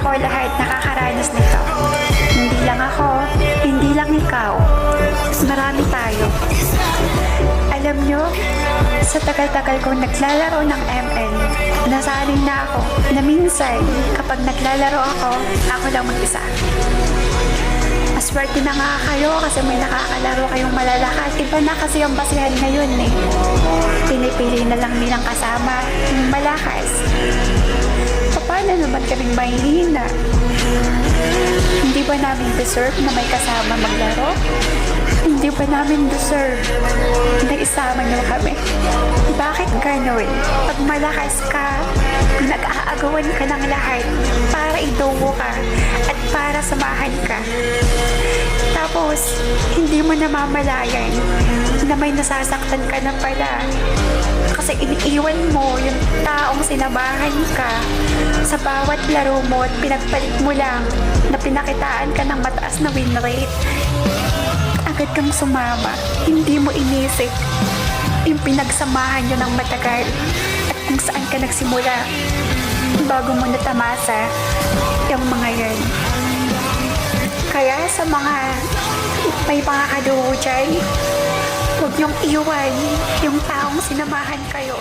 ako lahat nakakaranas nito. Hindi lang ako, hindi lang ikaw. Marami tayo. Alam nyo, sa tagal-tagal kong naglalaro ng ML, nasaling na ako na minsan kapag naglalaro ako lang mag-isa. Maswerte na nga kayo kasi may nakakalaro kayong malalakas. Iba na kasi ang basihan ngayon eh. Pinipili na lang nilang kasama yung malakas. Paano naman kaming mahihina? Hindi ba namin deserve na may kasama maglaro? Hindi ba namin deserve na isama niyo kami? Bakit ganun? Pag malakas ka, nag-aagawan ka ng lahat para idugo ka at para samahan ka. Tapos, hindi mo namamalayan na may nasasaktan ka na pala. Kasi iniiwan mo yung taong sinamahan ka sa bawat laro mo at pinagpalit mo lang na pinakitaan ka ng mataas na win rate. Agad kang sumama, hindi mo inisip yung pinagsamahan nyo ng matagal at kung saan ka nagsimula bago mo natamasa yung mga yan. Kaya sa mga may mga kadugo dyan, huwag niyong iwan yung taong sinamahan kayo.